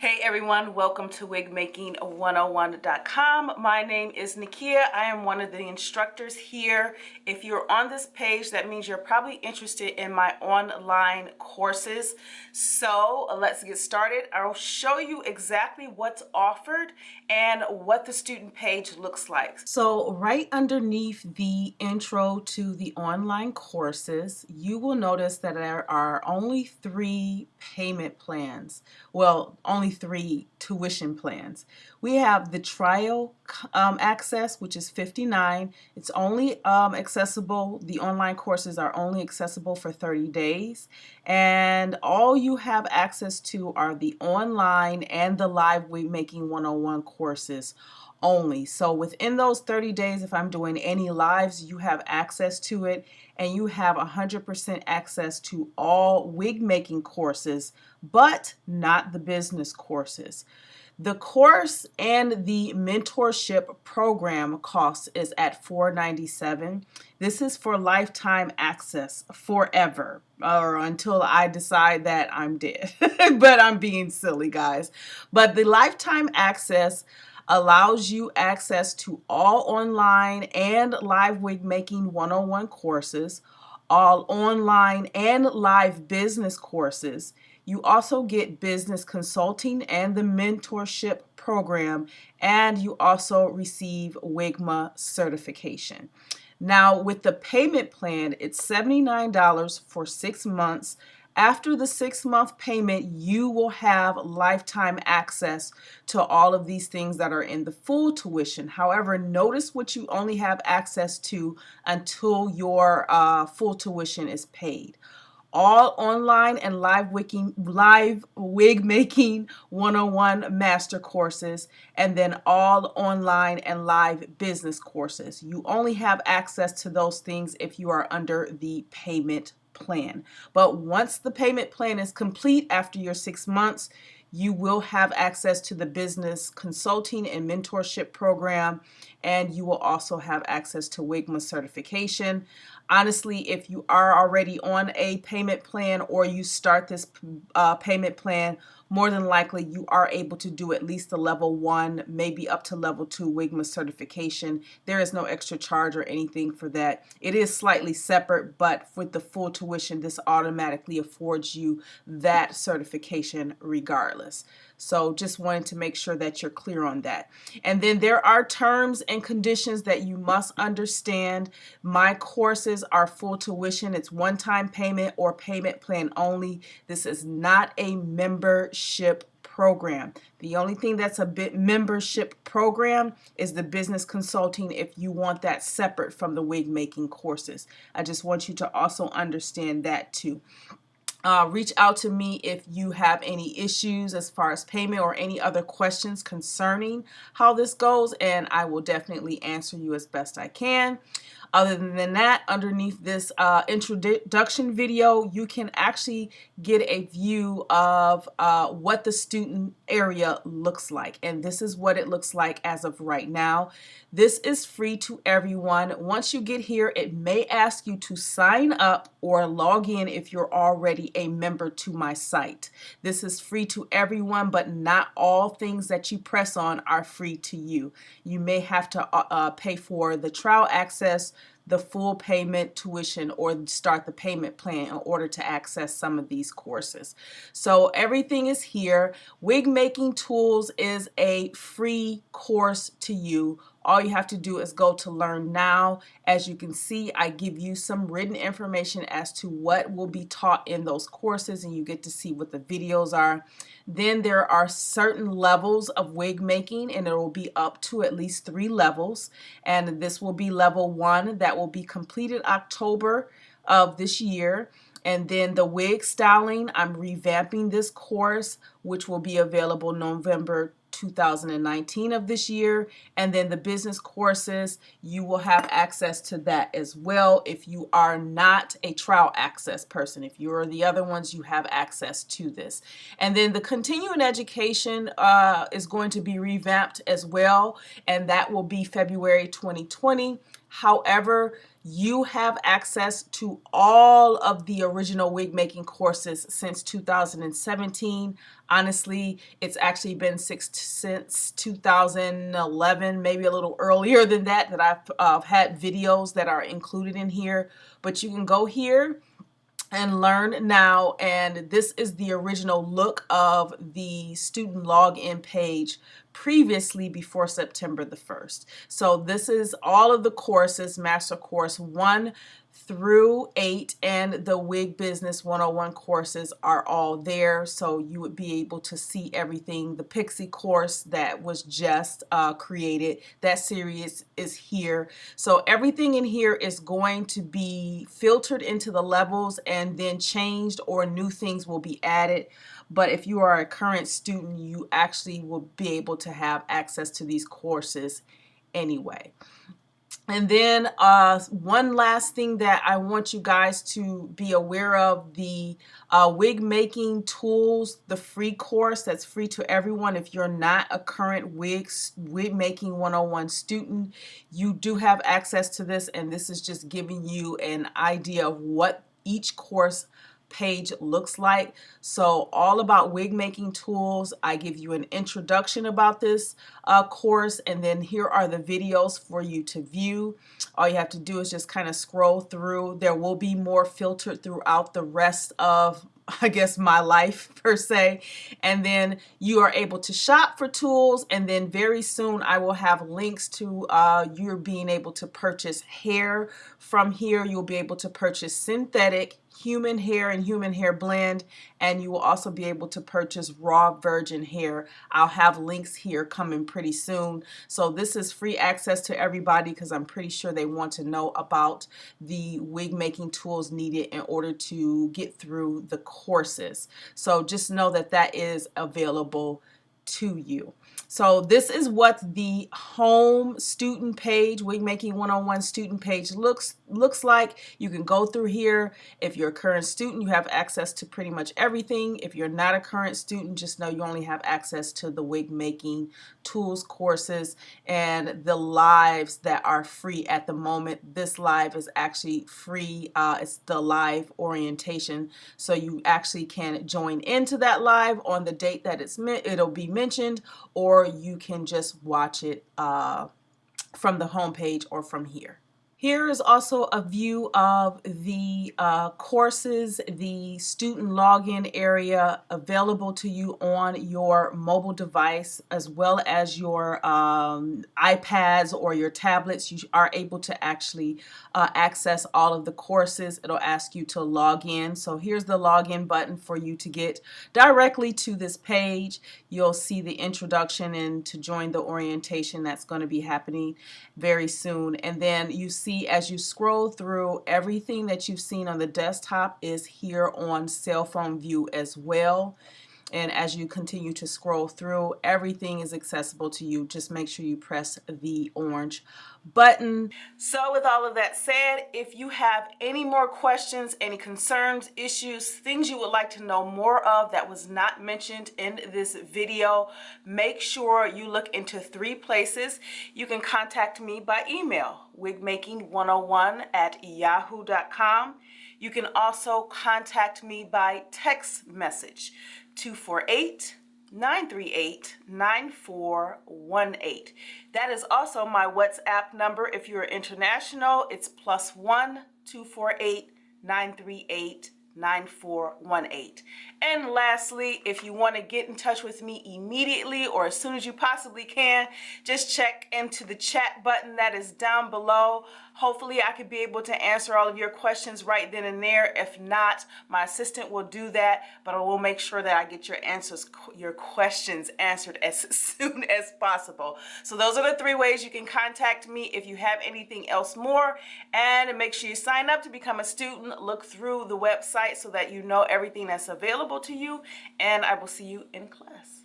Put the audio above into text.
Hey everyone, welcome to WIGMAKING101.com. My name is Nakia. I am one of the instructors here. If you're on this page, that means you're probably interested in my online courses. So let's get started. I'll show you exactly what's offered and what the student page looks like. So right underneath the intro to the online courses, you will notice that there are only 3 payment plans. Well, only 3 tuition plans. We have the trial access, which is $59. It's only accessible, the online courses are only accessible for 30 days. And all you have access to are the online and the live Wig Making 101 courses only. So within those 30 days, if I'm doing any lives, you have access to it, and you have 100% access to all wig making courses, but not the business courses. The course and the mentorship program cost is at $497. This is for lifetime access forever, or until I decide that I'm dead. But I'm being silly, guys. But the lifetime access allows you access to all online and live wig making 101 courses, all online and live business courses. You also get business consulting and the mentorship program, and you also receive WIGMA certification. Now, with the payment plan, it's $79 for 6 months. After the 6-month payment, you will have lifetime access to all of these things that are in the full tuition. However, notice what you only have access to until your full tuition is paid. All online and live wig making 101 master courses, and then all online and live business courses. You only have access to those things if you are under the payment plan. But once the payment plan is complete after your 6 months, you will have access to the business consulting and mentorship program, and you will also have access to WIGMA certification. Honestly, if you are already on a payment plan or you start this payment plan, more than likely you are able to do at least the level 1, maybe up to level 2 WIGMA certification. There is no extra charge or anything for that. It is slightly separate, but with the full tuition, this automatically affords you that certification regardless. So just wanted to make sure that you're clear on that. And then there are terms and conditions that you must understand. My courses are full tuition. It's one-time payment or payment plan only. This is not a membership program. The only thing that's a membership program is the business consulting, if you want that separate from the wig making courses. I just want you to also understand that too. Reach out to me if you have any issues as far as payment or any other questions concerning how this goes, and I will definitely answer you as best I can. Other than that, underneath this introduction video, you can actually get a view of what the student area looks like. And this is what it looks like as of right now. This is free to everyone. Once you get here, it may ask you to sign up or log in if you're already a member to my site. This is free to everyone, but not all things that you press on are free to you. You may have to pay for the trial access, the full payment tuition, or start the payment plan in order to access some of these courses. So everything is here. Wig Making Tools is a free course to you. All you have to do is go to Learn Now. As you can see, I give you some written information as to what will be taught in those courses, and you get to see what the videos are. Then there are certain levels of wig making, and it will be up to at least 3 levels. And this will be level 1 that will be completed October of this year. And then the wig styling, I'm revamping this course, which will be available November 2019 of this year. And then the business courses, you will have access to that as well if you are not a trial access person. If you are the other ones, you have access to this. And then the continuing education is going to be revamped as well, and that will be February 2020. However, you have access to all of the original wig making courses since 2017. Honestly, it's actually been since 2011, maybe a little earlier than that I've had videos that are included in here. But you can go here and learn now, and this is the original look of the student login page previously before September the 1st. So this is all of the courses, Master Course 1 through 8, and the Wig Business 101 courses are all there, so you would be able to see everything. The Pixie course that was just created, that series is here. So everything in here is going to be filtered into the levels and then changed, or new things will be added. But if you are a current student, you actually will be able to have access to these courses anyway. And then one last thing that I want you guys to be aware of, the Wig Making Tools, the free course that's free to everyone. If you're not a current Wig Making 101 student, you do have access to this, and this is just giving you an idea of what each course page looks like. So all about wig making tools. I give you an introduction about this course, and then here are the videos for you to view. All you have to do is just kind of scroll through. There will be more filtered throughout the rest of, I guess, my life per se. And then you are able to shop for tools, and then very soon I will have links to you're being able to purchase hair from here. You'll be able to purchase synthetic, human hair and human hair blend, and you will also be able to purchase raw virgin hair. I'll have links here coming pretty soon. So this is free access to everybody, because I'm pretty sure they want to know about the wig making tools needed in order to get through the courses. So just know that that is available to you. So this is what the home student page, Wig Making 101 student page looks like. You can go through here. If you're a current student, you have access to pretty much everything. If you're not a current student, just know you only have access to the Wig Making Tools courses and the lives that are free at the moment. This live is actually free. It's the live orientation, so you actually can join into that live on the date that it'll be mentioned, or you can just watch it from the home page or from here. Here is also a view of the courses, the student login area available to you on your mobile device, as well as your iPads or your tablets. You are able to actually access all of the courses. It'll ask you to log in. So here's the login button for you to get directly to this page. You'll see the introduction and to join the orientation that's going to be happening very soon. And then you see, as you scroll through, everything that you've seen on the desktop is here on cell phone view as well. And as you continue to scroll through, everything is accessible to you. Just make sure you press the orange button. So with all of that said, if you have any more questions, any concerns, issues, things you would like to know more of that was not mentioned in this video, make sure you look into 3 places. You can contact me by email, wigmaking101@yahoo.com. You can also contact me by text message, 248-938-9418. That is also my WhatsApp number. If you're international, it's +1 248-938-9418. And lastly, if you want to get in touch with me immediately or as soon as you possibly can, just check into the chat button that is down below. Hopefully I could be able to answer all of your questions right then and there. If not, my assistant will do that, but I will make sure that I get your questions answered as soon as possible. So those are the 3 ways you can contact me if you have anything else more. And make sure you sign up to become a student. Look through the website so that you know everything that's available to you, and I will see you in class.